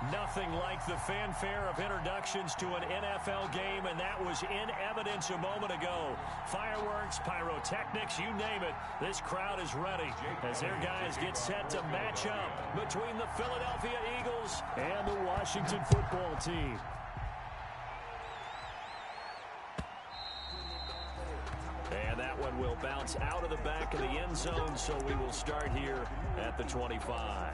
Nothing like the fanfare of introductions to an NFL game, and that was in evidence a moment ago. Fireworks, pyrotechnics, you name it. This crowd is ready as their guys get set to match up between the Philadelphia Eagles and the Washington football team. And that one will bounce out of the back of the end zone, so we will start here at the 25.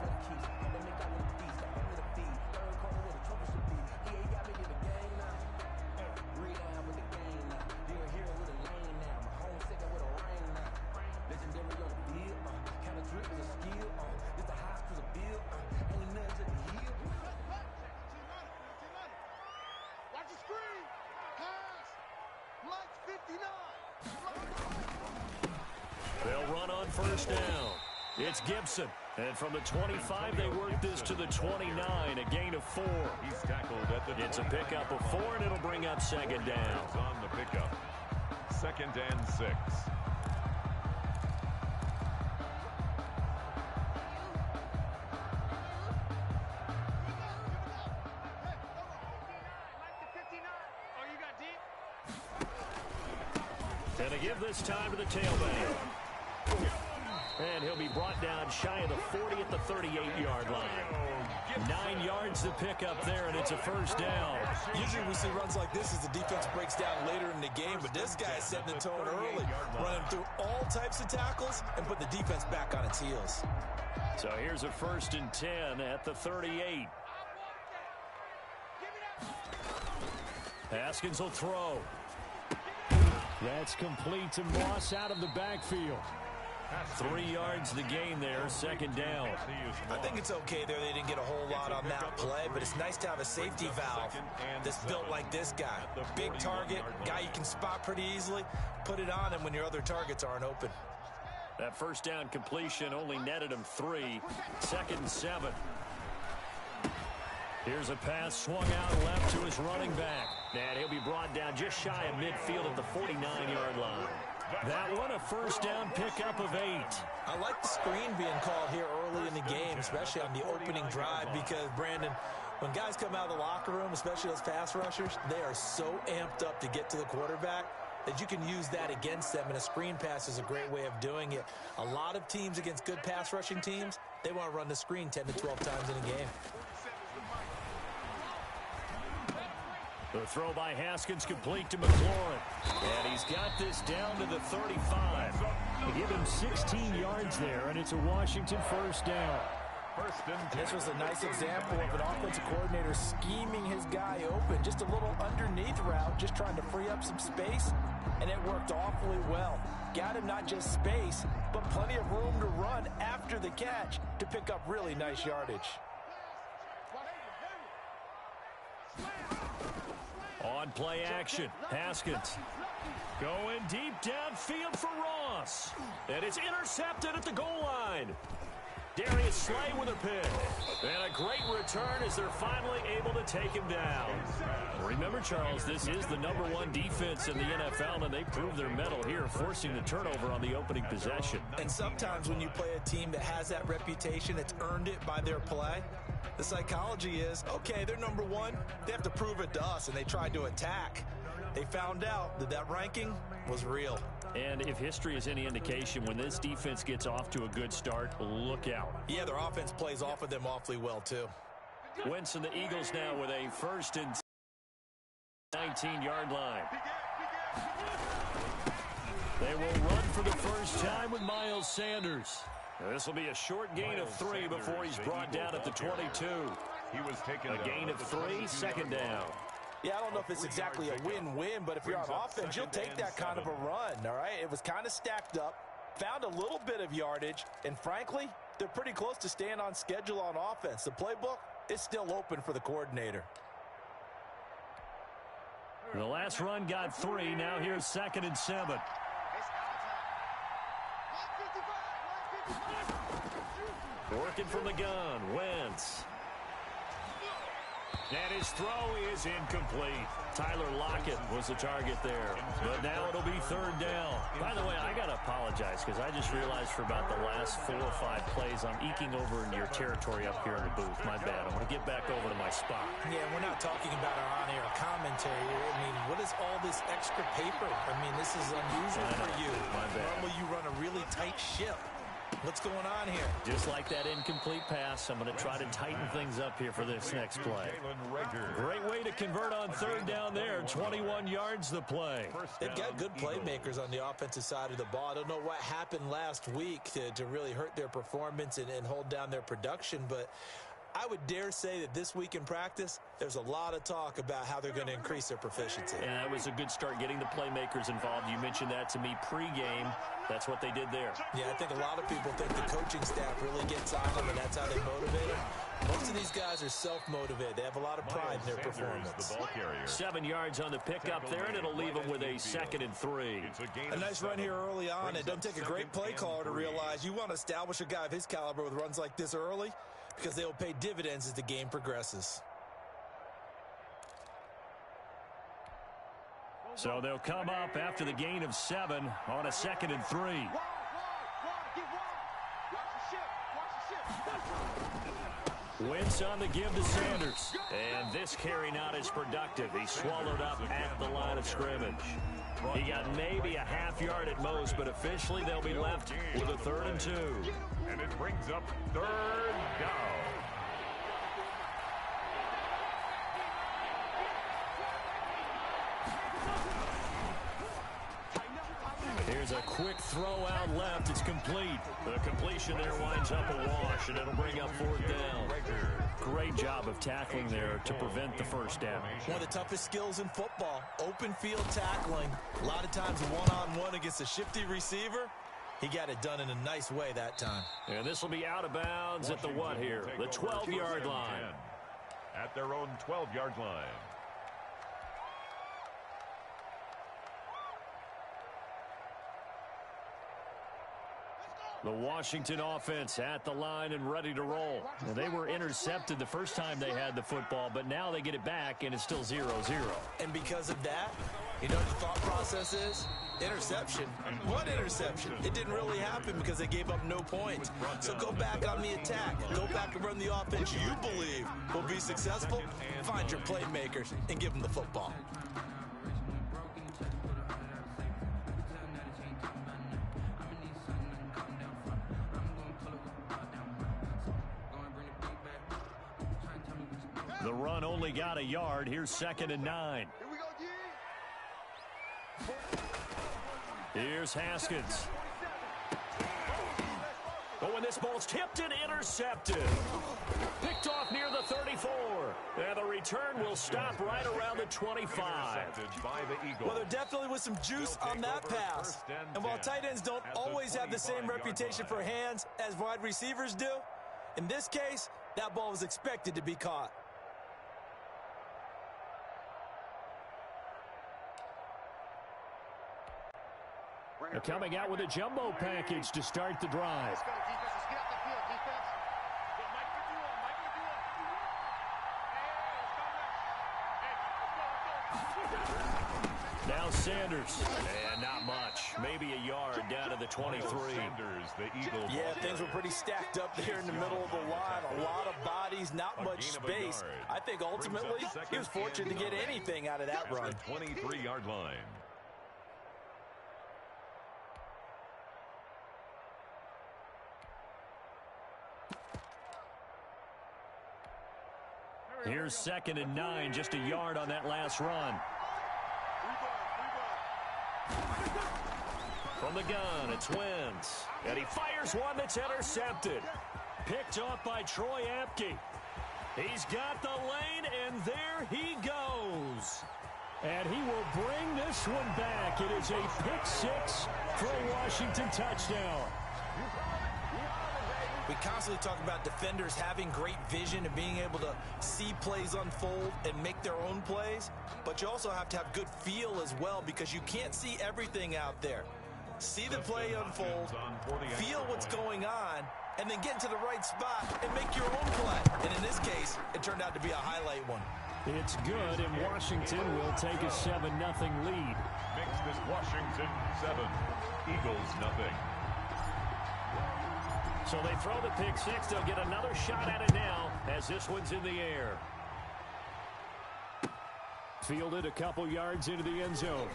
They'll run on first down. It's Gibson. And from the 25, they work this to the 29, a gain of 4. He's tackled at the It's a pickup of 4, and it'll bring up second down. On the pickup. 2nd and 6. And to give this time to the tailback. And he'll be brought down shy of the 40 at the 38-yard line. 9 yards to pick up there, and it's a first down. Usually we see runs like this as the defense breaks down later in the game, but this guy is setting the tone early, running through all types of tackles and putting the defense back on its heels. So here's a 1st and 10 at the 38. Haskins will throw. That's complete to Moss out of the backfield. 3 yards the gain there, second down. I think it's okay there. They didn't get a whole lot on that play, but it's nice to have a safety valve that's built like this guy. Big target, guy you can spot pretty easily. Put it on him when your other targets aren't open. That first down completion only netted him 3. 2nd and 7. Here's a pass swung out left to his running back. And he'll be brought down just shy of midfield at the 49-yard line. That one, a first down pickup of 8. I like the screen being called here early in the game, especially on the opening drive, because, Brandon, when guys come out of the locker room, especially those pass rushers, they are so amped up to get to the quarterback that you can use that against them, and a screen pass is a great way of doing it. A lot of teams against good pass rushing teams, they want to run the screen 10 to 12 times in a game. The throw by Haskins complete to McLaurin. And he's got this down to the 35. They give him 16 yards there, and it's a Washington first down. And this was a nice example of an offensive coordinator scheming his guy open. Just a little underneath route, just trying to free up some space, and it worked awfully well. Got him not just space, but plenty of room to run after the catch to pick up really nice yardage. On play action, Haskins going deep downfield for Ross. And it's intercepted at the goal line. Darius Slay with a pick. And a great return as they're finally able to take him down. Remember, Charles, this is the #1 defense in the NFL, and they proved their mettle here, forcing the turnover on the opening possession. And sometimes when you play a team that has that reputation, it's earned it by their play. The psychology is, okay, they're #1. They have to prove it to us, and they tried to attack. They found out that that ranking was real. And if history is any indication, when this defense gets off to a good start, look out. Yeah, their offense plays off of them awfully well, too. Wentz and the Eagles now with a 1st and 19-yard line. They will run for the first time with Miles Sanders. This will be a short gain of 3 before he's brought down at the 22. He was taken a gain of 3, second down. Yeah, I don't know if it's exactly a win-win, but if you're on offense, you'll take that kind of a run, all right? It was kind of stacked up, found a little bit of yardage, and frankly, they're pretty close to staying on schedule on offense. The playbook is still open for the coordinator. The last run got 3. Now here's 2nd and 7. Working from the gun, Wentz. And his throw is incomplete. Tyler Lockett was the target there. But now it'll be third down. By the way, I got to apologize because I just realized for about the last 4 or 5 plays, I'm eking over into your territory up here in the booth. My bad. I'm going to get back over to my spot. Yeah, we're not talking about our on-air commentary here. I mean, what is all this extra paper? I mean, this is unusual for you. My bad. Normally you run a really tight ship. What's going on here? Just like that incomplete pass, I'm going to try to tighten things up here for this next play. Great way to convert on third down there. 21 yards the play. They've got good playmakers on the offensive side of the ball. I don't know what happened last week to really hurt their performance and hold down their production, but I would dare say that this week in practice, there's a lot of talk about how they're going to increase their proficiency. And that was a good start getting the playmakers involved. You mentioned that to me pregame. That's what they did there. Yeah, I think a lot of people think the coaching staff really gets on them, and that's how they motivate them. Most of these guys are self-motivated. They have a lot of pride in their performance. 7 yards on the pickup there, and it'll leave them with a 2nd and 3. A nice run here early on. It doesn't take a great play caller to realize you want to establish a guy of his caliber with runs like this early, because they will pay dividends as the game progresses. So they'll come up after the gain of 7 on a 2nd and 3. Wentz on the give to Sanders. And this carry not as productive. He swallowed up at the line of scrimmage. He got maybe a half yard at most, but officially they'll be left with a 3rd and 2. And it brings up 3rd down. Here's a quick throw out left. It's complete. The completion there winds up a wash, and it'll bring up 4th down. Great job of tackling there to prevent the 1st down. One of the toughest skills in football, open field tackling. A lot of times one-on-one against a shifty receiver. He got it done in a nice way that time. And this will be out of bounds at the what here? The 12-yard line. At their own 12-yard line. The Washington offense at the line and ready to roll. Well, they were intercepted the first time they had the football, but now they get it back, and it's still 0-0. And because of that, you know what the thought process is? Interception. What interception? It didn't really happen because they gave up no points. So go back on the attack. Go back and run the offense you believe will be successful. Find your playmakers and give them the football. The run only got a yard. Here's 2nd and 9. Here's Haskins. Oh, and this ball's tipped and intercepted. Picked off near the 34. And the return will stop right around the 25. Well, there definitely was some juice on that pass. And while tight ends don't always have the same reputation for hands as wide receivers do, in this case, that ball was expected to be caught. They're coming out with a jumbo package to start the drive. Now Sanders. And not much. Maybe a yard down to the 23. Yeah, things were pretty stacked up there in the middle of the line. A lot of bodies, not much space. I think ultimately he was fortunate to get anything out of that run. 23-yard line. Here's 2nd and 9, just a yard on that last run. From the gun, it's Wentz. And he fires one that's intercepted. Picked off by Troy Apke. He's got the lane, and there he goes. And he will bring this one back. It is a pick 6 for a Washington touchdown. We constantly talk about defenders having great vision and being able to see plays unfold and make their own plays. But you also have to have good feel as well, because you can't see everything out there. See the play unfold, feel what's going on, and then get into the right spot and make your own play. And in this case, it turned out to be a highlight one. It's good, and Washington will take a 7-0 lead. Makes this Washington 7, Eagles nothing. So they throw the pick six. They'll get another shot at it now as this one's in the air. Fielded a couple yards into the end zone.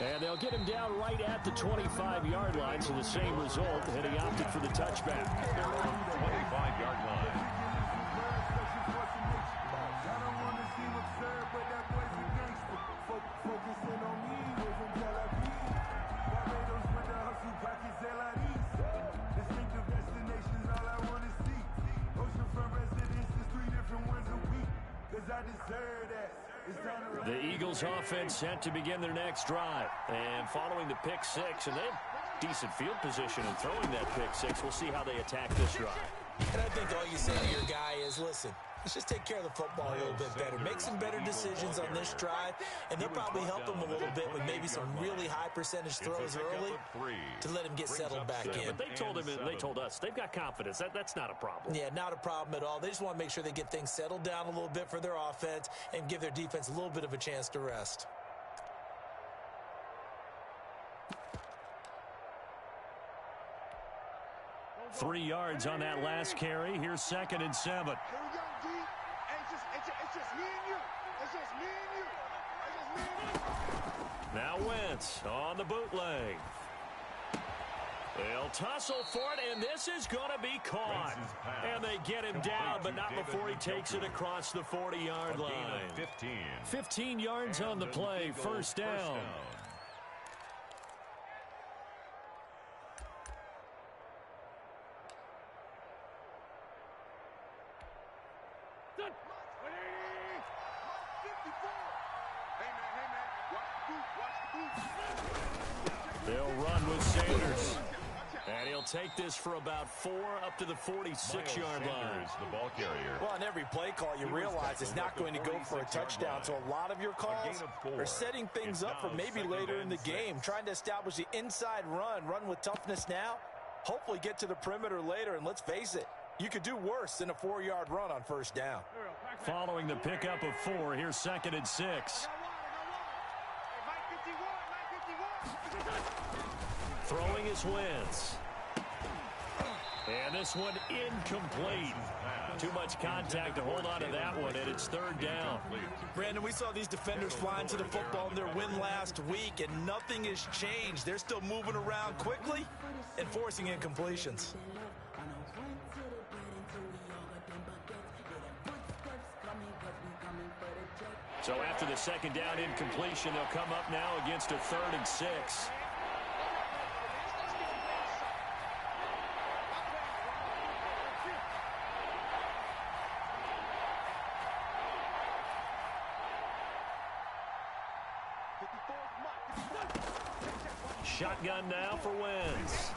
And they'll get him down right at the 25-yard line, so the same result, and he opted for the touchback. 25-yard line. The Eagles offense set to begin their next drive. And following the pick six, and they have decent field position in throwing that pick six. We'll see how they attack this drive. And I think all you say to your guy is, listen, let's just take care of the football a little bit better. Make some better decisions on this drive, and they'll probably help him a little bit with maybe some really high percentage throws early to let him get settled back in. But they told us they've got confidence. That's not a problem. Yeah, not a problem at all. They just want to make sure they get things settled down a little bit for their offense and give their defense a little bit of a chance to rest. Three yards on that last carry. Here's 2nd and 7. Here we go, D. It's just me and you. It's just me and you. It's just me and you. Now Wentz on the bootleg. They'll tussle for it, and this is going to be caught. And they get him down, but not before he takes it across the 40-yard line. 15 yards on the play, first down. They'll run with Sanders. And he'll take this for about 4 up to the 46-yard line. The ball carrier. Well, on every play call, you realize it's not going to go for a touchdown. So a lot of your calls are setting things up for maybe later in the game, trying to establish the inside run with toughness now, hopefully get to the perimeter later. And let's face it, you could do worse than a 4-yard run on first down. Following the pickup of 4, here's 2nd and 6. Throwing his Wentz. And this one incomplete. Too much contact to hold on to that one, and it's 3rd down. Brandon, we saw these defenders flying to the football in their win last week, and nothing has changed. They're still moving around quickly and forcing incompletions. So after the 2nd down incompletion, they'll come up now against a 3rd and 6. Shotgun now for Wentz.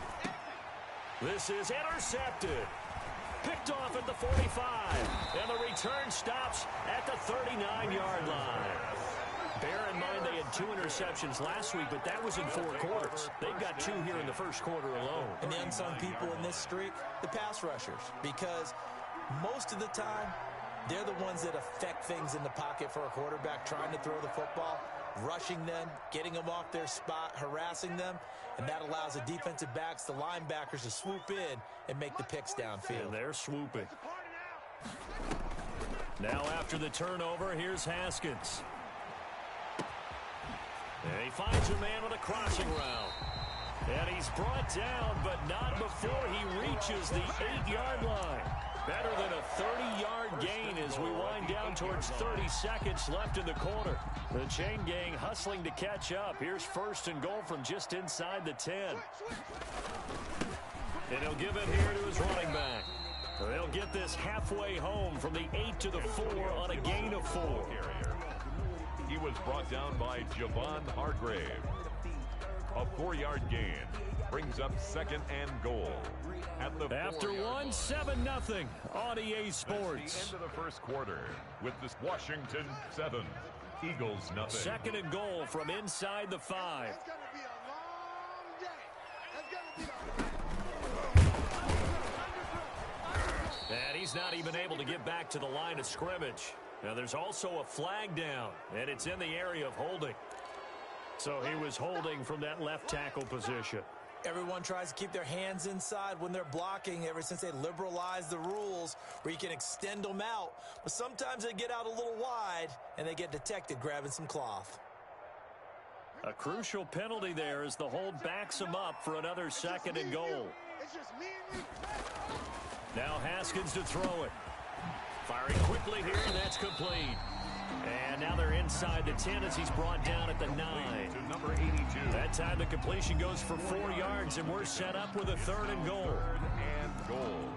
This is intercepted. Picked off at the 45. And the return stops at the 39-yard line. Bear in mind they had 2 interceptions last week, but that was in 4 quarters. They've got 2 here in the first quarter alone. And the unsung people in this streak, the pass rushers, because most of the time, they're the ones that affect things in the pocket for a quarterback trying to throw the football, rushing them, getting them off their spot, harassing them, and that allows the defensive backs, the linebackers to swoop in and make the picks downfield. And they're swooping. Now after the turnover, here's Haskins. And he finds a man with a crossing route. And he's brought down, but not before he reaches the 8-yard line. Better than a 30-yard gain as we wind down towards 30 seconds left in the quarter. The chain gang hustling to catch up. Here's 1st and goal from just inside the 10. And he'll give it here to his running back. They'll get this halfway home from the 8 to the 4 on a gain of 4. He was brought down by Javon Hargrave. A 4-yard gain brings up 2nd and goal. After 1, 7-0 on EA Sports. At the end of the first quarter with this Washington 7, Eagles nothing. 2nd and goal from inside the 5. It's going to be a long day. It's going to be a And he's not even able to get back to the line of scrimmage. Now there's also a flag down, and it's in the area of holding. So he was holding from that left tackle position. Everyone tries to keep their hands inside when they're blocking ever since they liberalized the rules where you can extend them out. But sometimes they get out a little wide, and they get detected grabbing some cloth. A crucial penalty there as the hold backs him up for another 2nd and goal. Now Haskins to throw it. Firing quickly here, and that's complete. And now they're inside the 10 as he's brought down at the 9. To number 82. That time the completion goes for 4 yards, and we're set up with a 3rd and goal. 3rd and goal.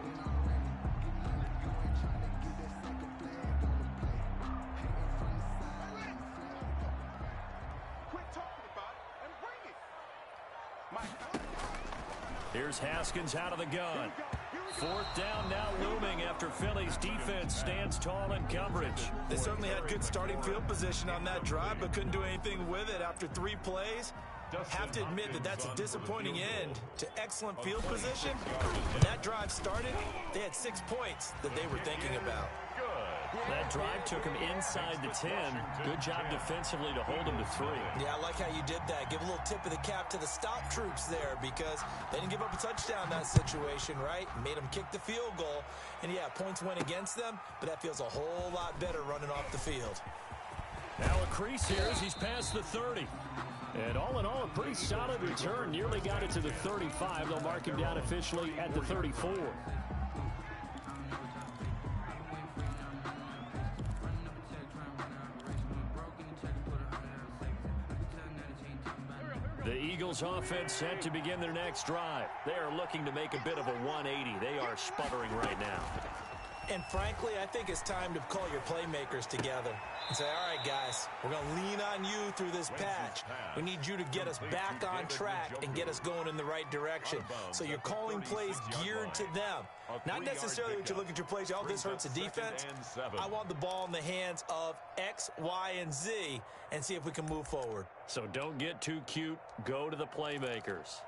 Quit talking about it and bring it. Here's Haskins out of the gun. 4th down now looming after Philly's defense stands tall in coverage. They certainly had good starting field position on that drive, but couldn't do anything with it after 3 plays. Have to admit that that's a disappointing end to excellent field position. When that drive started, they had 6 points that they were thinking about. That drive took him inside the 10. Good job defensively to hold him to 3. Yeah, I like how you did that. Give a little tip of the cap to the stop troops there because they didn't give up a touchdown in that situation, right? Made them kick the field goal. And, yeah, points went against them, but that feels a whole lot better running off the field. Now a crease here as he's past the 30. And all in all, a pretty solid return. Nearly got it to the 35. They'll mark him down officially at the 34. The Eagles offense set to begin their next drive. They are looking to make a bit of a 180. They are sputtering right now. And frankly, I think it's time to call your playmakers together and say, all right, guys, we're going to lean on you through this patch. We need you to get us back on track and get us going in the right direction. So you're calling plays geared to them. Not necessarily what you look at your plays, oh, this hurts the defense. I want the ball in the hands of X, Y, and Z and see if we can move forward. So don't get too cute. Go to the playmakers.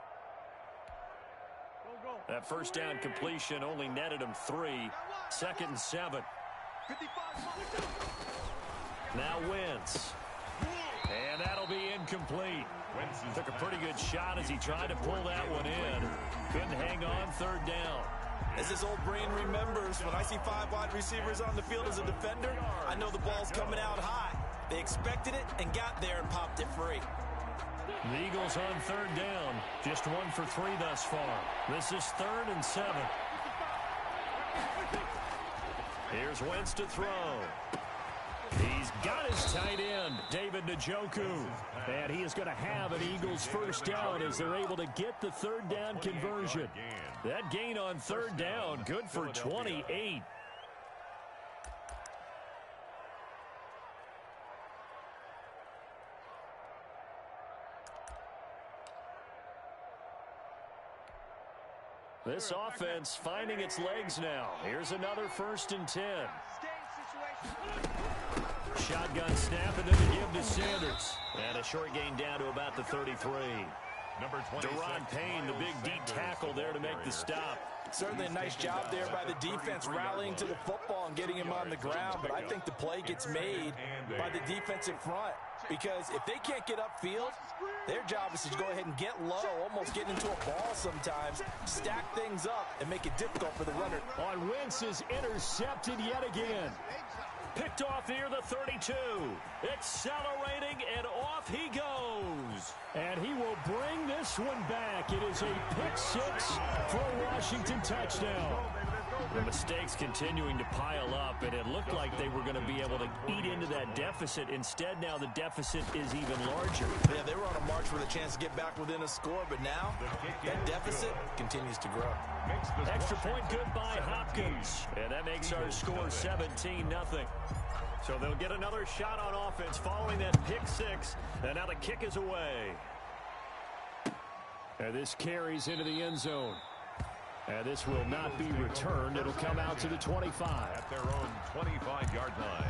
That 1st down completion only netted him 3. 2nd and 7. Now Wentz. And that'll be incomplete. Took a pretty good shot as he tried to pull that one in. Couldn't hang on 3rd down. As this old brain remembers, when I see 5 wide receivers on the field as a defender, I know the ball's coming out high. They expected it and got there and popped it free. The Eagles on 3rd down. Just 1 for 3 thus far. This is 3rd and 7. Here's Wentz to throw. He's got his tight end, David Njoku. And he is going to have an Eagles 1st down as they're able to get the 3rd down conversion. That gain on 3rd down, good for 28. This offense finding its legs now. Here's another 1st and 10. Shotgun snap and then the give to Sanders. And a short gain down to about the 33. Deron Payne, the big D tackle there to make the stop. Certainly a nice job there by the defense rallying to the football and getting him on the ground. But I think the play gets made by the defensive front. Because if they can't get upfield, their job is to go ahead and get low, almost get into a ball sometimes, stack things up, and make it difficult for the runner. On Wentz is intercepted yet again. Picked off near the 32. Accelerating, and off he goes. And he will bring this one back. It is a pick 6 for a Washington touchdown. The mistakes continuing to pile up, and it looked like they were going to be able to eat into that deficit. Instead, now the deficit is even larger. Yeah, they were on a march with a chance to get back within a score, but now that deficit continues to grow. Extra point good by Hopkins, and that makes our score 17-0. So they'll get another shot on offense following that pick 6, and now the kick is away. And this carries into the end zone. And this will not be returned. It'll come out to the 25. At their own 25-yard line.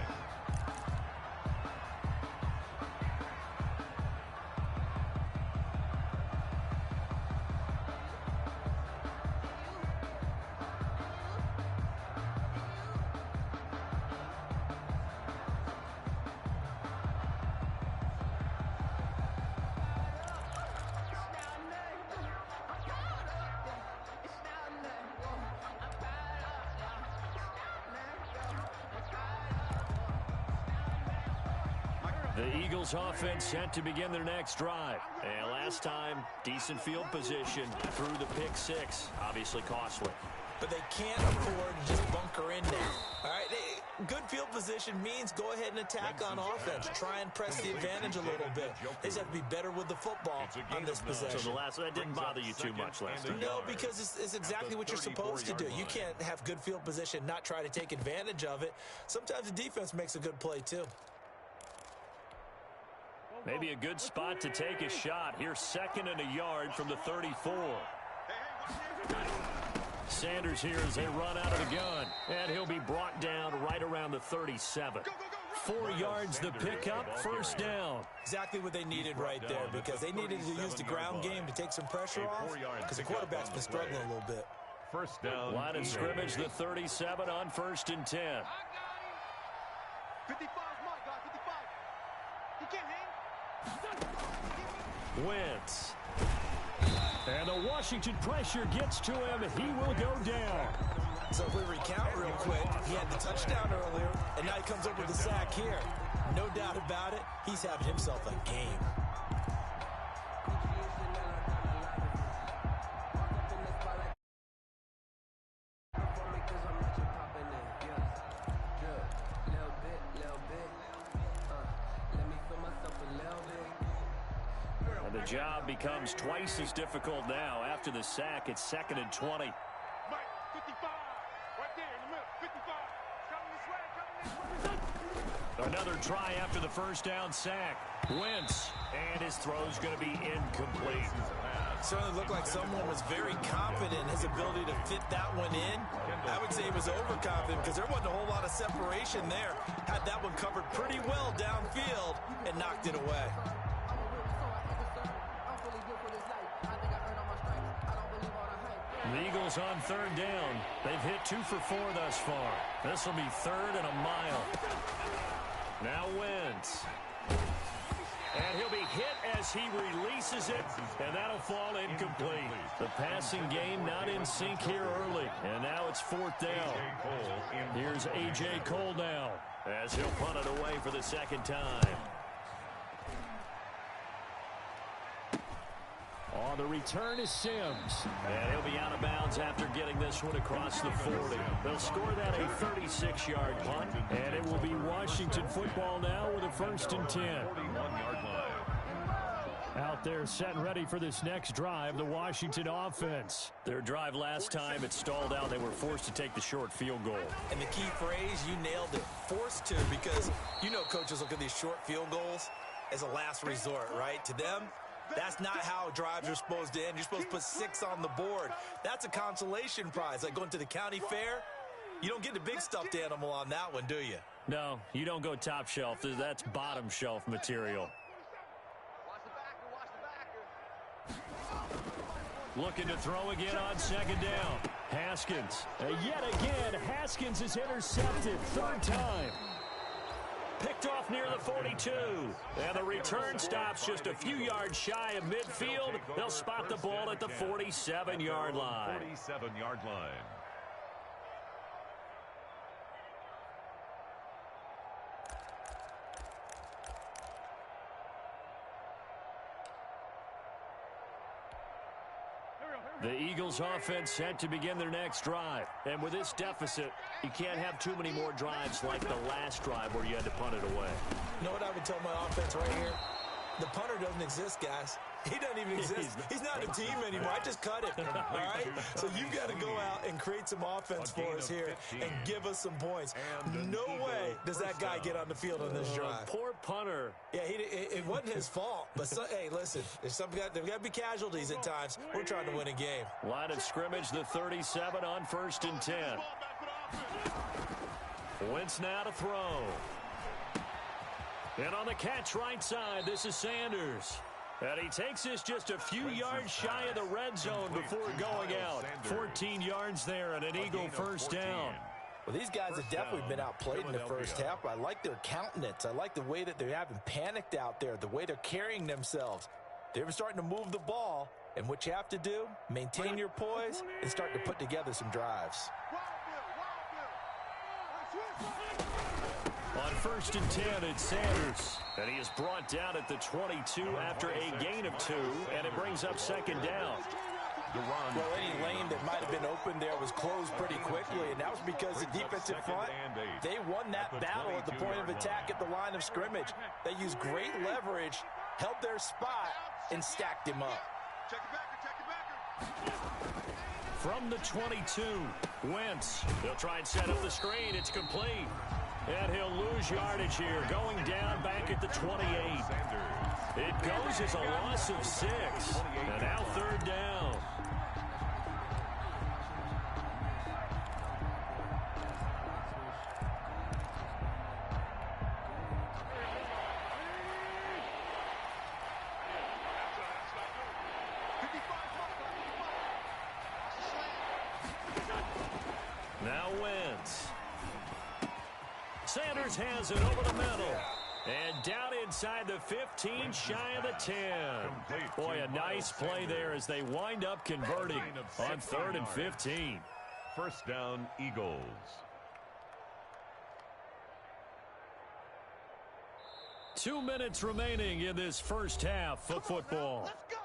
The Eagles offense set to begin their next drive. And last time, decent field position through the pick six. Obviously costly. But they can't afford to just bunker in now. All right, good field position means go ahead and attack on offense. Try and press the advantage a little bit. They just have to be better with the football on this possession. So that didn't bother you too much last time? No, because it's exactly what you're supposed to do. You can't have good field position, not try to take advantage of it. Sometimes the defense makes a good play, too. Maybe a good spot to take a shot. Here's 2nd and a yard from the 34. Sanders here as they run out of the gun. And he'll be brought down right around the 37. 4 yards the pickup, first down. Exactly what they needed right there, because they needed to use the ground game to take some pressure off, because the quarterback's been struggling a little bit. First down. Line of scrimmage, the 37 on 1st and 10. 55, my God, 55. He can't hang. Wentz. And the Washington pressure gets to him. He will go down. So if we recount real quick, he had the touchdown earlier, and now he comes up with the sack here. No doubt about it, he's having himself a game. And the job becomes twice as difficult now. After the sack, it's 2nd and 20. Mike, 55. Right there in the middle. 55. Coming this way. Another try after the first down sack. Wentz, and his throw's going to be incomplete. Certainly looked like someone was very confident in his ability to fit that one in. I would say he was overconfident because there wasn't a whole lot of separation there. Had that one covered pretty well downfield and knocked it away. The Eagles on 3rd down. They've hit 2 for 4 thus far. This will be 3rd and a mile. Now Wentz. And he'll be hit as he releases it, and that'll fall incomplete. The passing game not in sync here early, and now it's 4th down. Here's A.J. Cole now as he'll punt it away for the 2nd time. On the return is Sims. And he'll be out of bounds after getting this one across the 40. They'll score that a 36-yard punt, and it will be Washington football now with a 1st and 10. 41-yard line. Out there set and ready for this next drive, the Washington offense. Their drive last time, it stalled out. They were forced to take the short field goal. And the key phrase, you nailed it, forced to, because you know coaches look at these short field goals as a last resort, right? To them, that's not how drives are supposed to end. You're supposed to put 6 on the board. That's a consolation prize. Like going to the county fair, you don't get the big stuffed animal on that one, do you? No, you don't go top shelf. That's bottom shelf material. Looking to throw again on 2nd down. Haskins. Yet again, Haskins is intercepted. 3rd time. Picked off near the 42. And the return stops just a few yards shy of midfield. They'll spot the ball at the 47-yard line. 47-yard line. The Eagles offense set to begin their next drive. And with this deficit, you can't have too many more drives like the last drive where you had to punt it away. You know what I would tell my offense right here? The punter doesn't exist, guys. He doesn't even exist. He's not a team anymore. I just cut it, all right? So you've got to go out and create some offense for us here and give us some points. No way does that guy get on the field on this drive. Poor punter. Yeah, it wasn't his fault. But, hey, listen, there's got to be casualties at times. We're trying to win a game. Line of scrimmage, the 37 on 1st and 10. Wentz now to throw. And on the catch right side, this is Sanders. And he takes this just a few yards shy of the red zone before going out. 14 yards there and an Eagle 1st down. Well, these guys have definitely been outplayed in the first half, but I like their countenance. I like the way that they haven't panicked out there, the way they're carrying themselves. They're starting to move the ball, and what you have to do, maintain your poise and start to put together some drives. On first and 10, it's Sanders. And he is brought down at the 22 after a gain of 2, and it brings up second down. Well, any lane that might have been open there was closed pretty quickly, and that was because the defensive front, they won that battle at the point of attack at the line of scrimmage. They used great leverage, held their spot, and stacked him up. From the 22, Wentz. They'll try and set up the screen. It's complete. And he'll lose yardage here, going down back at the 28. It goes as a loss of 6. And now third down. Now Wentz. Sanders has it over the middle. And down inside the 15, shy of the 10. Boy, a nice play there as they wind up converting on 3rd and 15. First down, Eagles. Two minutes remaining in this first half of football. Let's go.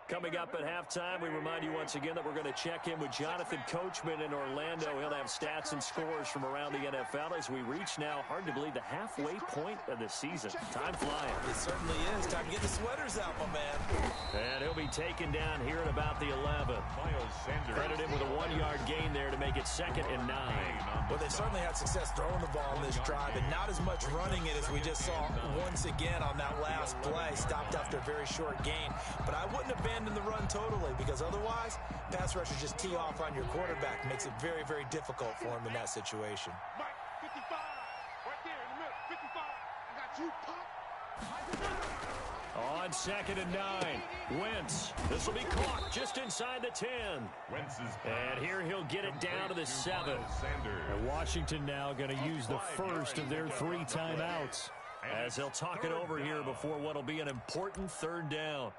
Coming up at halftime, we remind you once again that we're going to check in with Jonathan Coachman in Orlando. He'll have stats and scores from around the NFL as we reach now, hard to believe, the halfway point of the season. Time flying. It certainly is. Time to get the sweaters out, my man. And he'll be taken down here at about the 11. Credit him with a 1-yard gain there to make it 2nd and 9. Well, they certainly had success throwing the ball on this drive, and not as much running it as we just saw once again on that last play. Stopped after a very short gain. But I wouldn't abandon the run totally, because otherwise, pass rushers just tee off on your quarterback. Makes it very, very difficult for him in that situation. Mike, 55. Right there in the middle. 55. I got you, Pop. On 2nd and 9, Wentz. This will be caught just inside the 10. And here he'll get it down to the 7. And Washington now going to use the first of their 3 timeouts as they'll talk it over here before what will be an important 3rd down.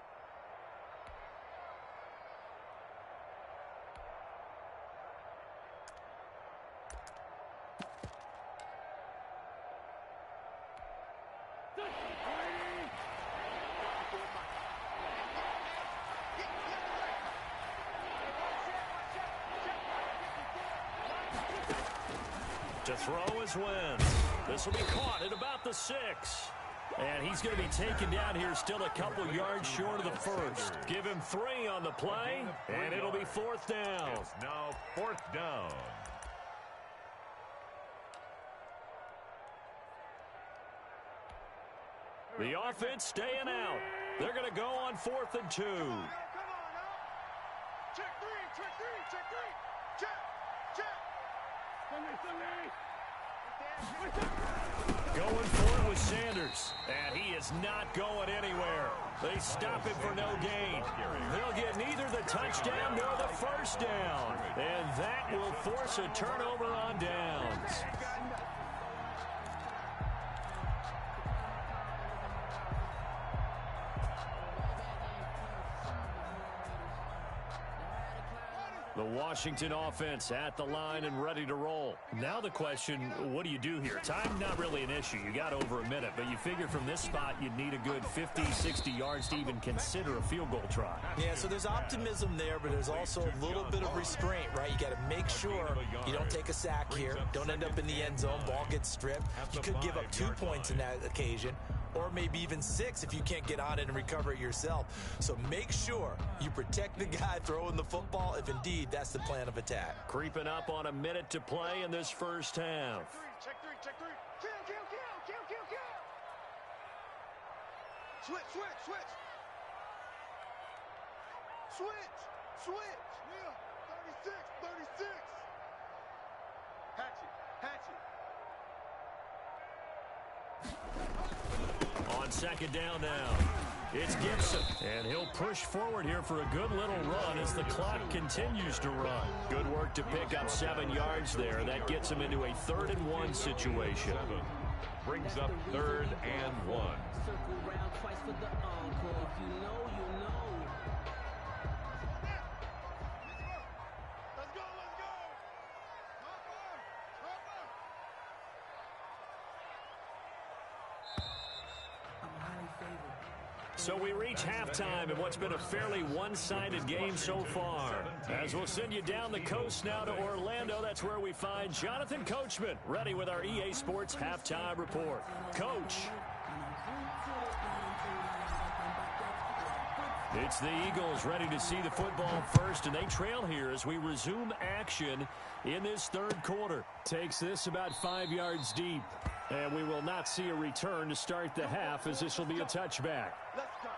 To throw is Wentz. This will be caught at about the 6. And he's going to be taken down here still a couple yards short of the first. Give him 3 on the play, and it'll be 4th down. It's now 4th down. The offense staying out. They're going to go on 4th and 2. Come on now. Check 3, check 3, check 3. Check, check. Going for it with Sanders. And he is not going anywhere. They stop him for no gain. They'll get neither the touchdown nor the first down. And that will force a turnover on downs. The Washington offense at the line and ready to roll. Now the question, what do you do here? Time not really an issue. You got over a minute, but you figure from this spot you'd need a good 50, 60 yards to even consider a field goal try. Yeah, so there's optimism there, but there's also a little bit of restraint, right? You got to make sure you don't take a sack here. Don't end up in the end zone. Ball gets stripped. You could give up 2 points in that occasion, or maybe even 6 if you can't get on it and recover it yourself. So make sure you protect the guy throwing the football if indeed that's the plan of attack. Creeping up on a minute to play in this first half. Check 3, check 3. Kill, kill, kill, kill, kill, kill. Switch, switch, switch. Switch, switch. Yeah, 36, 36. Hatchet, hatchet. On 2nd down now, it's Gibson. And he'll push forward here for a good little run as the clock continues to run. Good work to pick up 7 yards there. That gets him into a 3rd and 1 situation. Brings up 3rd and 1. for the encore. If you know, you know. Let's go, let's go. I'm highly favored. So we reach halftime in what's been a fairly one-sided game so far. As we'll send you down the coast now to Orlando, that's where we find Jonathan Coachman, ready with our EA Sports Halftime Report. Coach. It's the Eagles ready to see the football first, and they trail here as we resume action in this third quarter. Takes this about 5 yards deep, and we will not see a return to start the half as this will be a touchback. Let's go.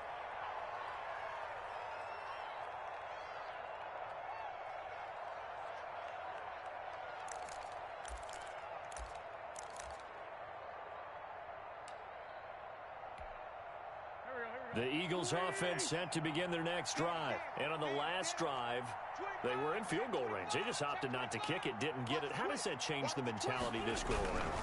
The Eagles offense set to begin their next drive. And on the last drive, they were in field goal range. They just opted not to kick it, didn't get it. How does that change the mentality this go around?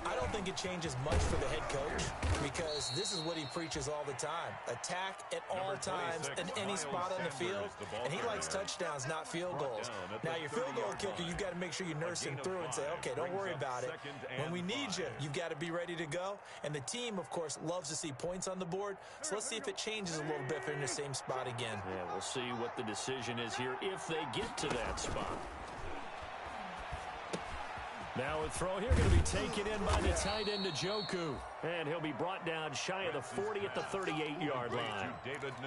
I don't think it changes much for the head coach because this is what he preaches all the time. Attack at all times in any spot on the field, and he likes touchdowns, not field goals. Now, your field goal kicker, you've got to make sure you nurse him through and say, okay, don't worry about it. When we need you, you've got to be ready to go. And the team, of course, loves to see points on the board. So let's see if it changes a little bit if they're in the same spot again. Yeah, we'll see what the decision is here if they get to that spot. Now a throw here going to be taken in by the tight end Njoku. And he'll be brought down shy of the 40 at the 38-yard line.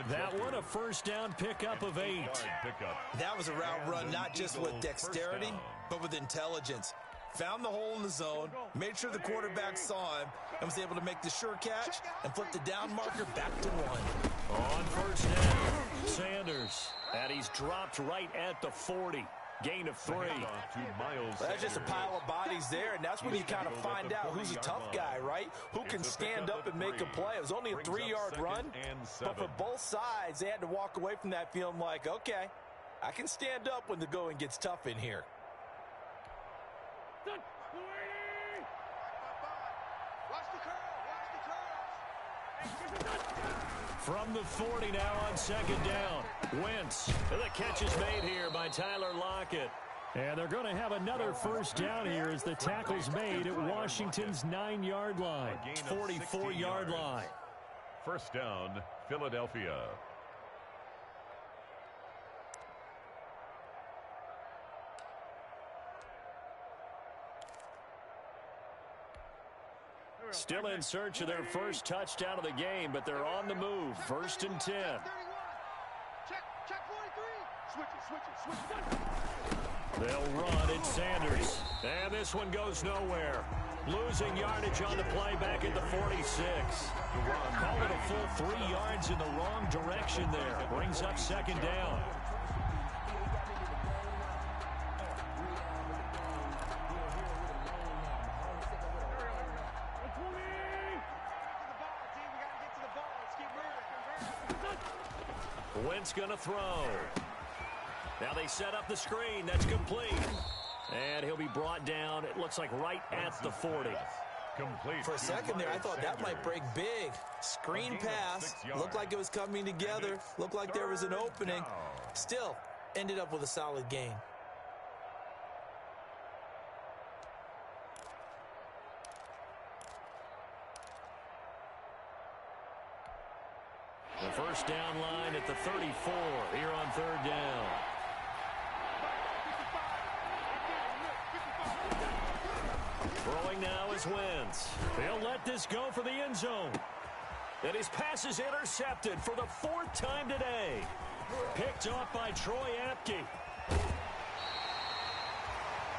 That one a first down pickup of 8. That was a route run not just with dexterity, but with intelligence. Found the hole in the zone, made sure the quarterback saw him, and was able to make the sure catch and flip the down marker back to 1. On first down, Sanders. And he's dropped right at the 40. Gain of 3. That's just a pile of bodies there, and that's when you kind of find out who's a tough guy, right? Who can stand up and make a play. It was only a 3-yard run, but for both sides, they had to walk away from that feeling like, okay, I can stand up when the going gets tough in here. Watch the curl, From the 40 now on second down. Wentz. And the catch is made here by Tyler Lockett. And they're going to have another first down here as the tackle's made at Washington's 9-yard line. 44-yard line. First down, Philadelphia. Still in search of their first touchdown of the game, but they're on the move. First and 10. Check 43. Switch it. They'll run. It's Sanders. And this one goes nowhere. Losing yardage on the play back at the 46. Call it a full 3 yards in the wrong direction there. Brings up second down. Wentz going to throw. Now they set up the screen. That's complete. And he'll be brought down, it looks like right at the 40. Complete. For a second there, I thought that might break big. Screen pass. Looked like it was coming together. Looked like there was an opening. Still, ended up with a solid gain. The first down line at the 34 here on third down. Throwing now is Wentz. He'll let this go for the end zone. And his pass is intercepted for the 4th time today. Picked off by Troy Apke.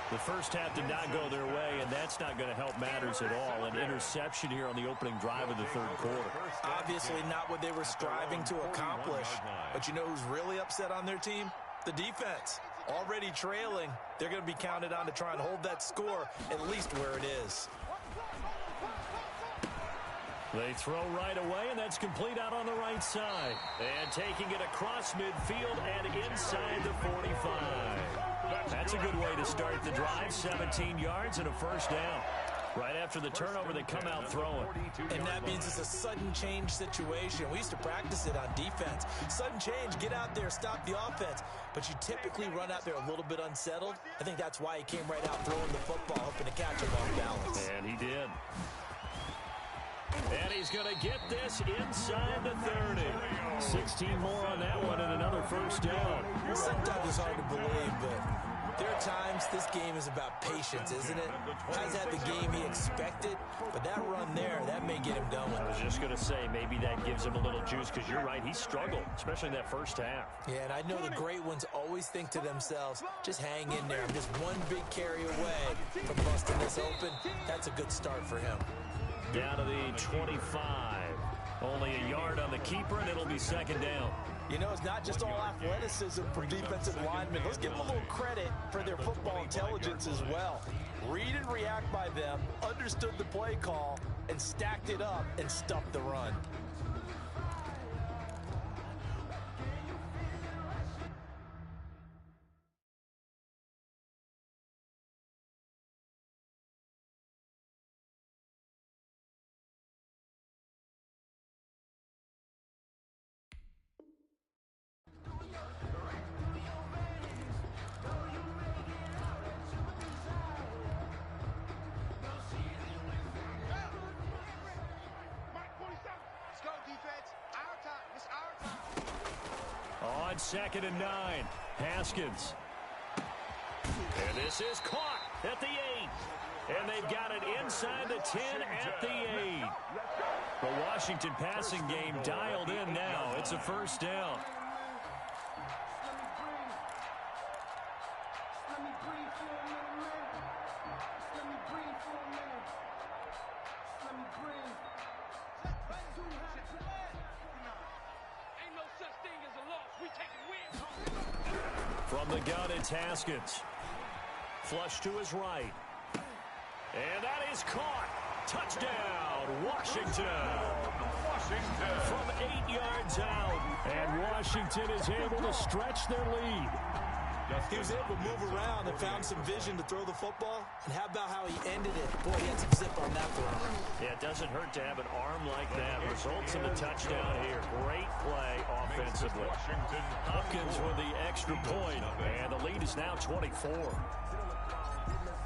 The first half did not go their way, and that's not going to help matters at all. An interception here on the opening drive of the third quarter. Obviously not what they were striving to accomplish. But you know who's really upset on their team? The defense. Already trailing. They're going to be counted on to try and hold that score at least where it is. They throw right away, and that's complete out on the right side. And taking it across midfield and inside the 45. That's a good way to start the drive. 17 yards and a first down. Right after the turnover, they come out throwing. And that means it's a sudden change situation. We used to practice it on defense. Sudden change, get out there, stop the offense. But you typically run out there a little bit unsettled. I think that's why he came right out throwing the football, hoping to catch him off balance. And he did. And he's going to get this inside the 30. 16 more on that one and another first down. Sometimes it's hard to believe, but there are times this game is about patience, isn't it? Hasn't had the game he expected, but that run there, that may get him going. I was just going to say, maybe that gives him a little juice, because you're right, he struggled, especially in that first half. Yeah, and I know the great ones always think to themselves, just hang in there. I'm just one big carry away from busting this open. That's a good start for him. Down to the 25. Only a yard on the keeper, and it'll be second down. You know, it's not just all athleticism from defensive linemen. Let's give them a little credit for their football intelligence as well. Read and react by them, understood the play call, and stacked it up and stuffed the run. On 2nd and 9, Haskins. And this is caught at the 8. And they've got it inside the 10 at the 8. The Washington passing game dialed in now. It's a first down. From the gun, it's Haskins. Flush to his right. And that is caught. Touchdown, Washington. From 8 yards out. And Washington is able to stretch their lead. He was able to move around and found some vision to throw the football. And how about how he ended it? Boy, he had some zip on that throw. Yeah, it doesn't hurt to have an arm like that. Results in the touchdown here. Great play offensively. Hopkins with the extra point, and the lead is now 24.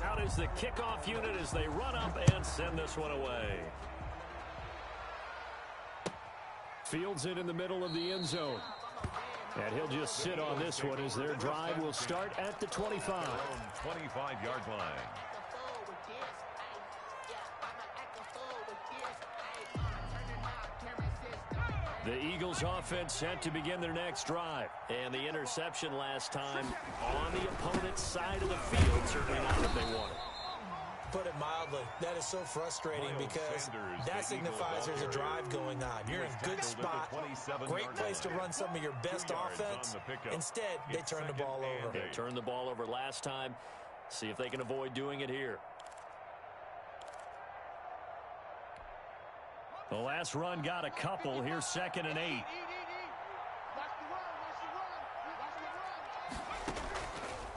Out is the kickoff unit as they run up and send this one away. Fields it in the middle of the end zone. And he'll just sit on this one as their drive will start at the 25. 25-yard line. The Eagles offense set to begin their next drive. And the interception last time on the opponent's side of the field. Certainly not what they wanted. Put it mildly, that is so frustrating because that signifies there's a drive going on. You're in a good spot, great place to run some of your best offense. Instead, they turn the ball over. They turned the ball over last time. See if they can avoid doing it here. The last run got a couple. Here's 2nd and 8.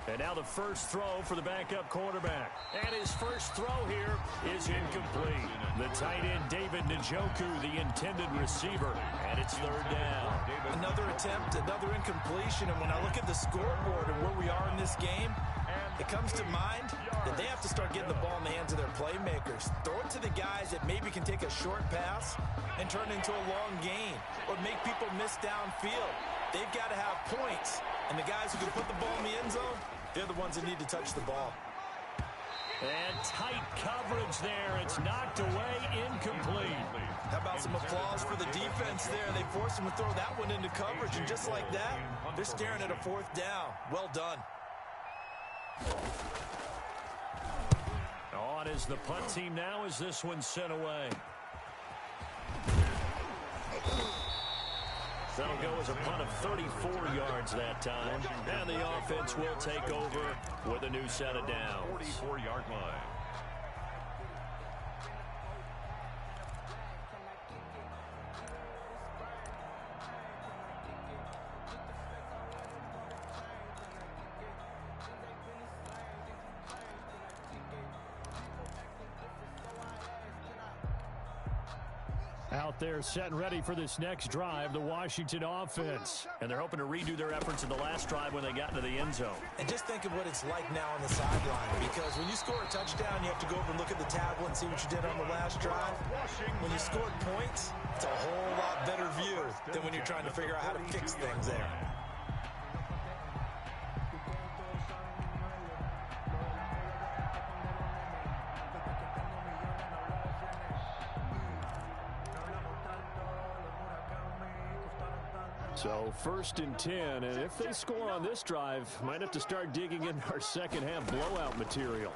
And now the first throw for the backup quarterback. And his first throw here is incomplete. The tight end, David Njoku, the intended receiver. And it's 3rd down. Another attempt, another incompletion. And when I look at the scoreboard and where we are in this game, it comes to mind that they have to start getting the ball in the hands of their playmakers. Throw it to the guys that maybe can take a short pass and turn it into a long gain or make people miss downfield. They've got to have points. And the guys who can put the ball in the end zone, they're the ones that need to touch the ball. And tight coverage there. It's knocked away, incomplete. How about some applause for the defense there? They forced him to throw that one into coverage, and just like that, they're staring at a 4th down. Well done. On is the punt team now as this one's sent away. That'll go as a punt of 34 yards that time. And the offense will take over with a new set of downs. 44-yard line. Out there setting ready for this next drive, the Washington offense. And they're hoping to redo their efforts in the last drive when they got into the end zone. And just think of what it's like now on the sideline, because when you score a touchdown, you have to go over and look at the tablet and see what you did on the last drive. When you scored points, it's a whole lot better view than when you're trying to figure out how to fix things there. So 1st and 10, and if they score on this drive, might have to start digging in our second half blowout material.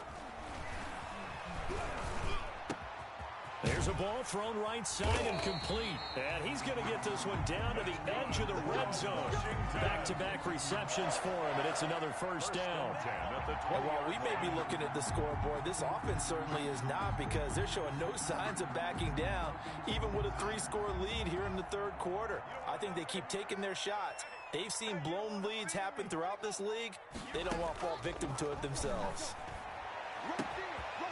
There's a ball thrown right side and complete. And he's going to get this one down to the edge of the red zone. Back-to-back receptions for him, and it's another first down. And while we may be looking at the scoreboard, this offense certainly is not, because they're showing no signs of backing down, even with a 3-score lead here in the third quarter. I think they keep taking their shots. They've seen blown leads happen throughout this league. They don't want to fall victim to it themselves.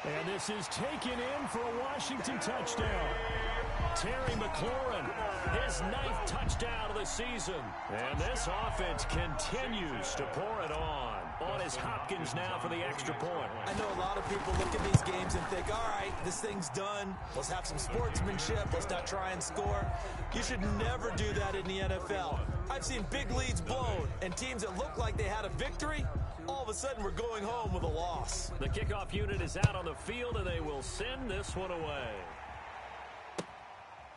And this is taken in for a Washington touchdown. Terry McLaurin, his 9th touchdown of the season. And this offense continues to pour it on is Hopkins now for the extra point. I know a lot of people look at these games and think, all right, this thing's done. Let's have some sportsmanship. Let's not try and score. You should never do that in the NFL. I've seen big leads blown, and teams that look like they had a victory, all of a sudden we're going home with a loss. The kickoff unit is out on the field, and they will send this one away.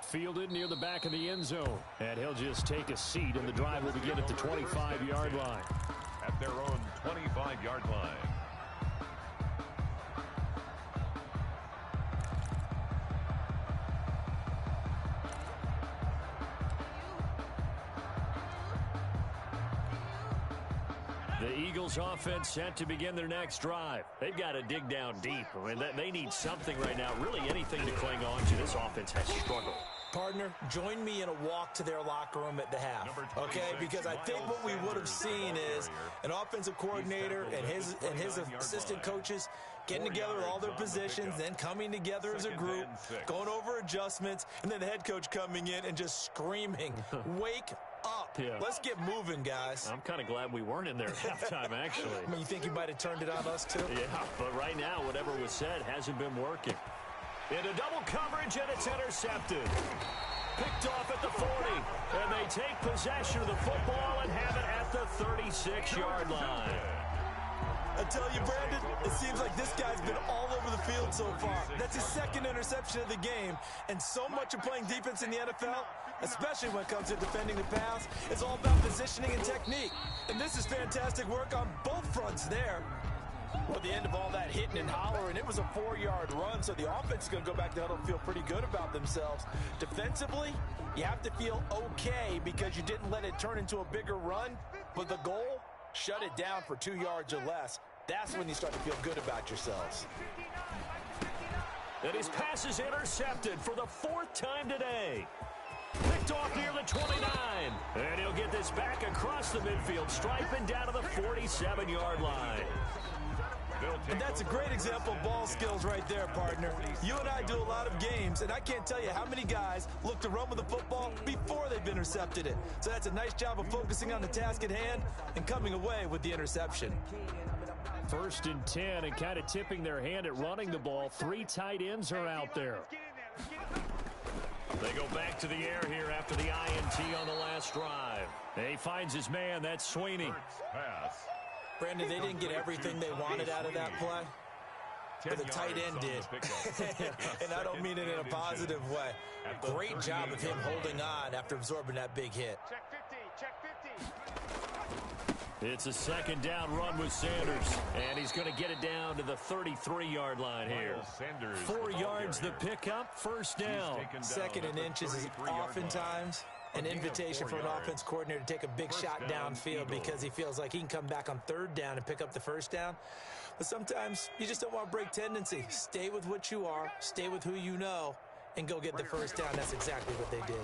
Fielded near the back of the end zone, and he'll just take a seat, and the drive will begin at the 25-yard line. At their own 25-yard line. The Eagles offense set to begin their next drive. They've got to dig down deep. I mean, they need something right now, really anything to cling on to. This offense has struggled. Partner, join me in a walk to their locker room at the half, okay? Because I think what we would have seen is an offensive coordinator and his assistant coaches getting together all their positions, then coming together as a group, going over adjustments, and then the head coach coming in and just screaming, wake up. Yeah. Let's get moving, guys. I'm kind of glad we weren't in there at halftime, actually. I mean, you think you might have turned it on us, too? Yeah, but right now, whatever was said hasn't been working. Into double coverage, and it's intercepted. Picked off at the 40, and they take possession of the football and have it at the 36-yard line. I tell you, Brandon, it seems like this guy's been all over the field so far. That's his second interception of the game, and so much of playing defense in the NFL, especially when it comes to defending the pass, is all about positioning and technique. And this is fantastic work on both fronts there. At the end of all that hitting and hollering, it was a 4-yard run, so the offense is going to go back to huddle and feel pretty good about themselves. Defensively, you have to feel okay because you didn't let it turn into a bigger run, but the goal, shut it down for 2 yards or less. That's when you start to feel good about yourselves. And his pass is intercepted for the 4th time today. Picked off near the 29. And he'll get this back across the midfield, striping down to the 47-yard line. And that's a great example of ball skills right there, partner. You and I do a lot of games, and I can't tell you how many guys look to run with the football before they've intercepted it. So that's a nice job of focusing on the task at hand and coming away with the interception. 1st and 10, and kind of tipping their hand at running the ball. 3 tight ends are out there. They go back to the air here after the INT on the last drive. He finds his man. That's Sweeney. Brandon, they didn't get everything they wanted out of that play, but the tight end did. And I don't mean it in a positive way. Great job of him holding on after absorbing that big hit. Check 50. It's a 2nd down run with Sanders, and he's going to get it down to the 33-yard line here. 4 yards the pickup, 1st down. 2nd and inches is oftentimes an invitation for an offense coordinator to take a big shot downfield because he feels like he can come back on 3rd down and pick up the 1st down. But sometimes you just don't want to break tendency. Stay with what you are, stay with who you know, and go get the 1st down. That's exactly what they did.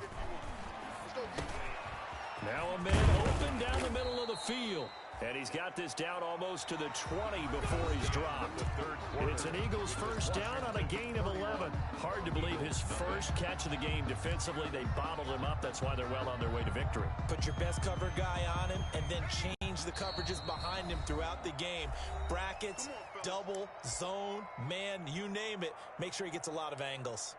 Now a man open down the middle of the field. And he's got this down almost to the 20 before he's dropped. It's an Eagles first down on a gain of 11. Hard to believe his first catch of the game defensively. They bottled him up. That's why they're well on their way to victory. Put your best cover guy on him and then change the coverages behind him throughout the game. Brackets, double, zone, man, you name it. Make sure he gets a lot of angles.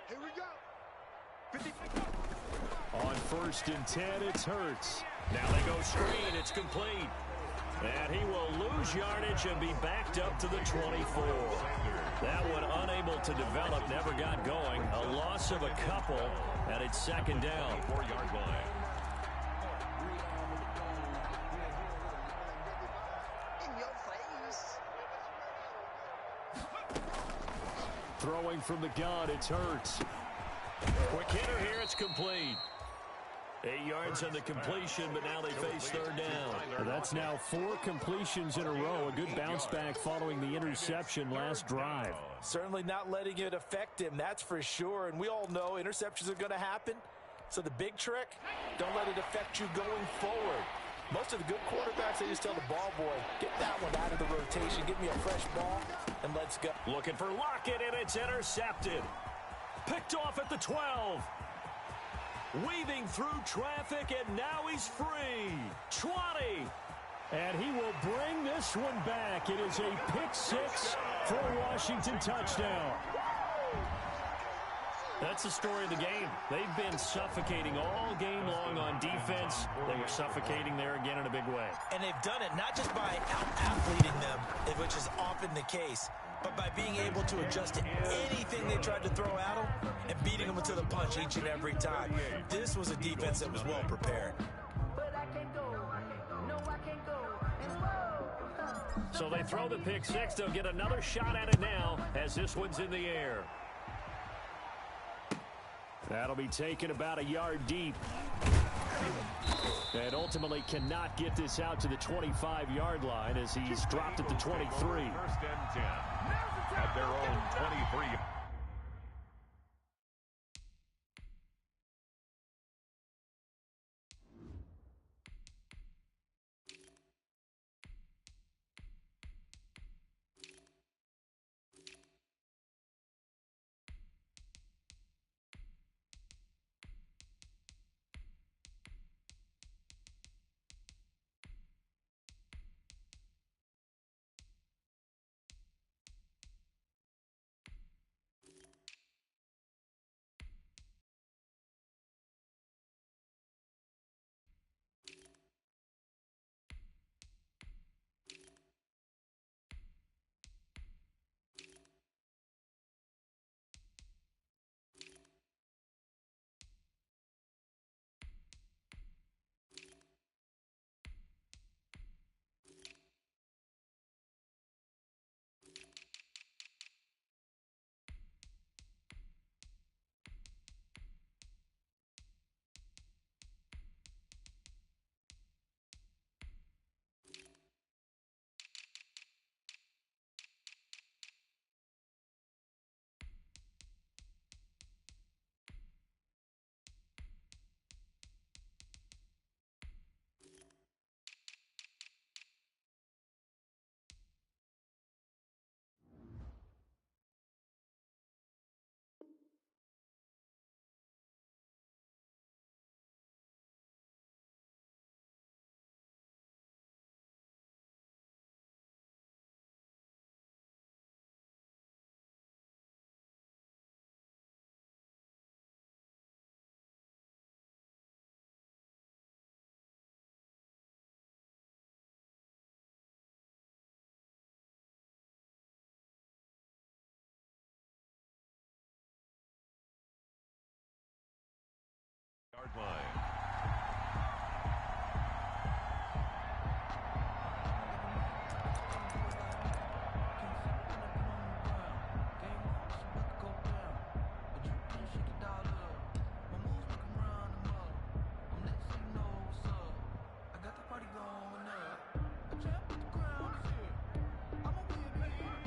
Here we go. On 1st and 10, it's Hurts. Now they go screen. It's complete. And he will lose yardage and be backed up to the 24. That one unable to develop, never got going. A loss of a couple, and it's 2nd down. 4-yard line. In your face. Throwing from the gun, it's Hurts. Quick hitter here, it's complete. 8 yards on the completion, but now they face 3rd down. That's now 4 completions in a row. A good bounce back following the interception last drive. Certainly not letting it affect him, that's for sure. And we all know interceptions are going to happen. So the big trick, don't let it affect you going forward. Most of the good quarterbacks, they just tell the ball boy, get that one out of the rotation, give me a fresh ball, and let's go. Looking for Lockett, and it's intercepted. Picked off at the 12. Weaving through traffic, and now he's free. 20. And he will bring this one back. It is a pick 6 for a Washington touchdown. That's the story of the game. They've been suffocating all game long on defense. They were suffocating there again in a big way. And they've done it not just by out-athleting them, which is often the case, but by being able to adjust to anything they tried to throw at them and beating them to the punch each and every time. This was a defense that was well prepared. So they throw the pick 6. They'll get another shot at it now as this one's in the air. That'll be taken about a yard deep. And ultimately cannot get this out to the 25-yard line as he's dropped at the 23. 1st and 10 at their own 23.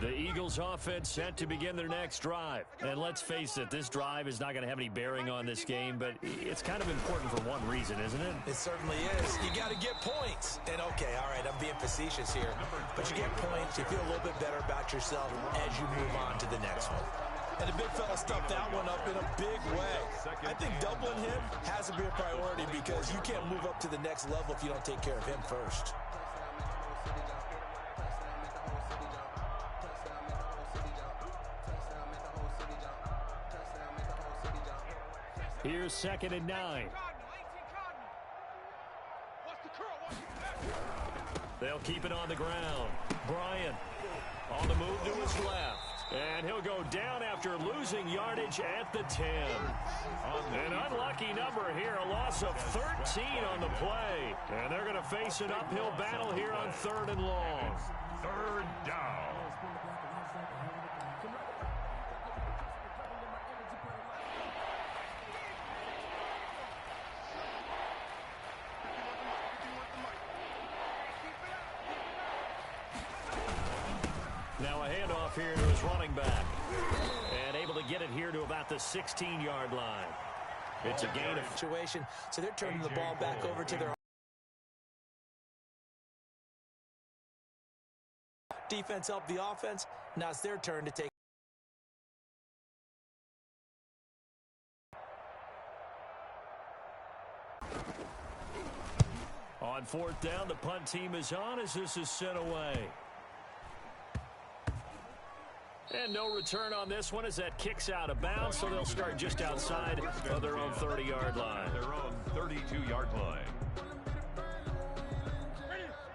The Eagles offense set to begin their next drive. And let's face it, this drive is not going to have any bearing on this game, but it's kind of important for one reason, isn't it? It certainly is. You got to get points. And okay, all right, I'm being facetious here, but you get points, you feel a little bit better about yourself as you move on to the next one. And the big fella stuffed that one up in a big way. I think doubling him has to be a priority because you can't move up to the next level if you don't take care of him first. Here's 2nd and 9. They'll keep it on the ground. Bryant on the move to his left. And he'll go down after losing yardage at the 10. An unlucky number here, a loss of 13 on the play. And they're going to face an uphill battle here on 3rd and long. 3rd down. Now a handoff here to his running back. And able to get it here to about the 16-yard line. It's a gain of situation, so they're turning the ball back over to their defense, help the offense. Now it's their turn to take. On 4th down, the punt team is on as this is sent away. And no return on this one as that kicks out of bounds, so they'll start just outside of their own 30-yard line. Their own 32-yard line.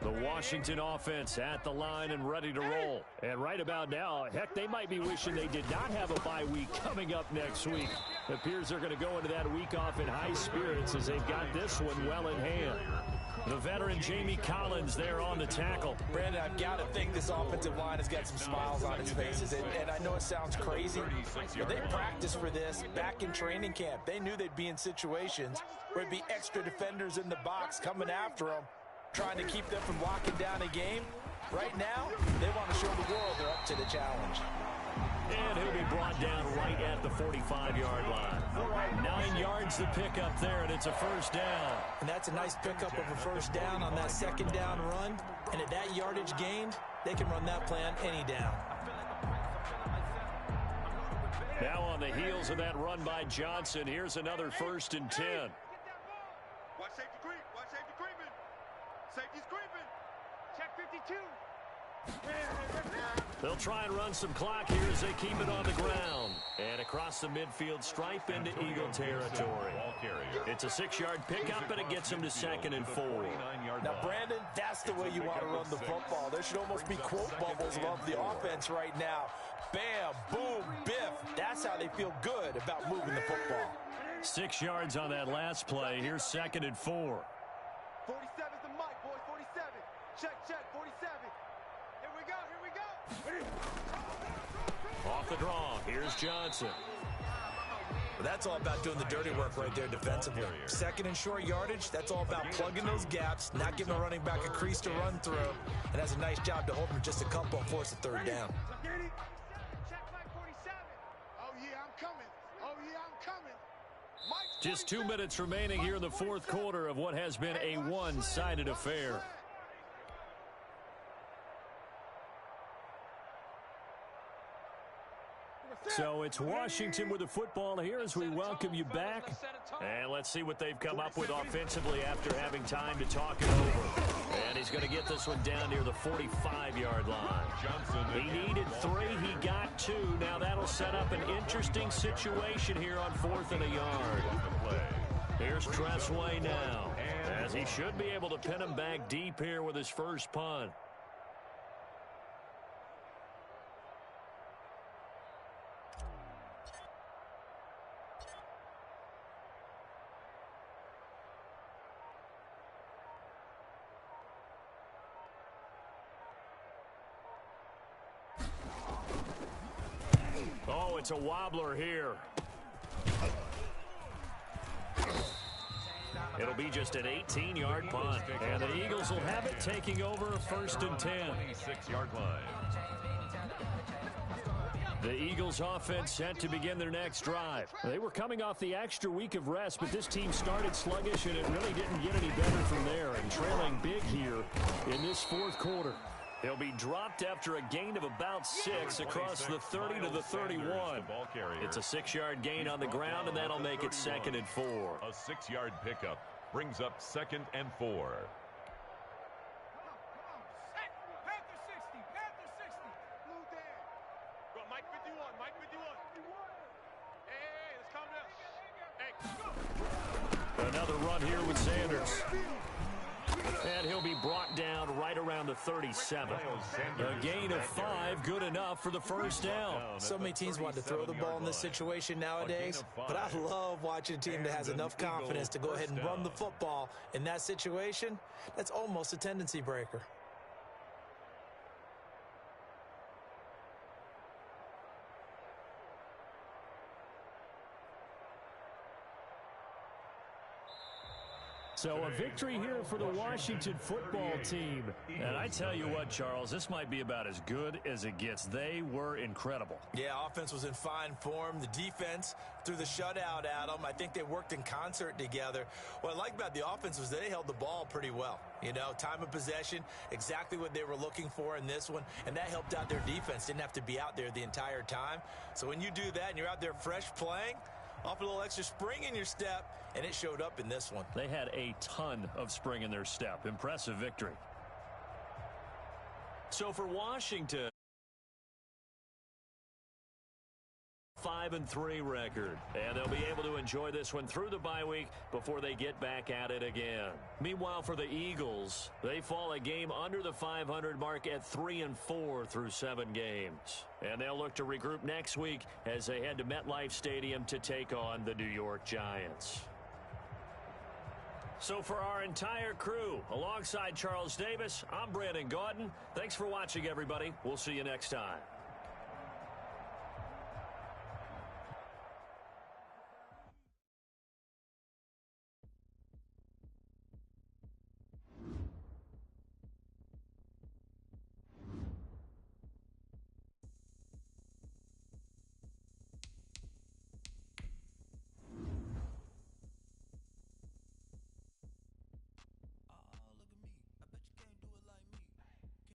The Washington offense at the line and ready to roll. And right about now, heck, they might be wishing they did not have a bye week coming up next week. It appears they're going to go into that week off in high spirits as they've got this one well in hand. The veteran Jamie Collins there on the tackle. Brandon, I've got to think this offensive line has got some smiles on its faces. And I know it sounds crazy, but they practiced for this back in training camp. They knew they'd be in situations where it'd be extra defenders in the box coming after them, trying to keep them from locking down a game. Right now, they want to show the world they're up to the challenge. And he'll be brought down right at the 45-yard line. 9 yards to pick up there, and it's a 1st down. And that's a nice pickup of a 1st down on that 2nd down run. And at that yardage gained, they can run that play on any down. Now on the heels of that run by Johnson, here's another 1st and 10. Watch safety creep. Watch safety creeping. Safety's creeping. Check 52. They'll try and run some clock here as they keep it on the ground. And across the midfield stripe into Eagle territory. It's a 6-yard pickup, and it gets them to 2nd and 4. Now, Brandon, that's the way you want to run the football. There should almost be quote bubbles above the offense right now. Bam, boom, biff. That's how they feel good about moving the football. 6 yards on that last play. Here's 2nd and 4. 47's the mic, boys. 47. Check, 47. Here we go, here we go. Off the draw, here's Johnson. Well, that's all about doing the dirty work right there defensively. 2nd and short yardage, that's all about plugging those gaps, not giving a running back a crease to run through, and has a nice job to hold him just a couple and force a 3rd down. Check Mike 47. Oh, yeah, I'm coming. Oh, yeah, I'm coming. Just 2 minutes remaining here in the 4th quarter of what has been a one-sided affair. So it's Washington with the football here as we welcome you back. And let's see what they've come up with offensively after having time to talk it over. And he's going to get this one down near the 45-yard line. He needed 3. He got 2. Now that'll set up an interesting situation here on 4th and a yard. Here's Tressway now, as he should be able to pin him back deep here with his first punt. Oh, it's a wobbler here. It'll be just an 18-yard punt. And the Eagles will have it, taking over 1st and 10. 26-yard line. The Eagles offense set to begin their next drive. They were coming off the extra week of rest, but this team started sluggish, and it really didn't get any better from there, and trailing big here in this 4th quarter. He'll be dropped after a gain of about 6 across the 30 to the 31. It's a 6-yard gain on the ground, and that'll make it 2nd and 4. A 6-yard pickup brings up 2nd and 4. Another run here with Sanders. And he'll be brought down right around the 37. A gain of 5, good enough for the first down. So many teams want to throw the ball in this situation nowadays, but I love watching a team that has enough confidence to go ahead and run the football. In that situation, that's almost a tendency breaker. So a victory here for the Washington football team. And I tell you what, Charles, this might be about as good as it gets. They were incredible. Yeah, offense was in fine form. The defense threw the shutout at them. I think they worked in concert together. What I like about the offense was they held the ball pretty well. You know, time of possession, exactly what they were looking for in this one. And that helped out their defense. Didn't have to be out there the entire time. So when you do that and you're out there fresh playing, off a little extra spring in your step, and it showed up in this one. They had a ton of spring in their step. Impressive victory. So for Washington, 5-3 record, and they'll be able to enjoy this one through the bye week before they get back at it again. Meanwhile, for the Eagles, they fall a game under the 500 mark at 3-4 through 7 games. And they'll look to regroup next week as they head to MetLife Stadium to take on the New York Giants. So for our entire crew, alongside Charles Davis, I'm Brandon Gaudin. Thanks for watching, everybody. We'll see you next time.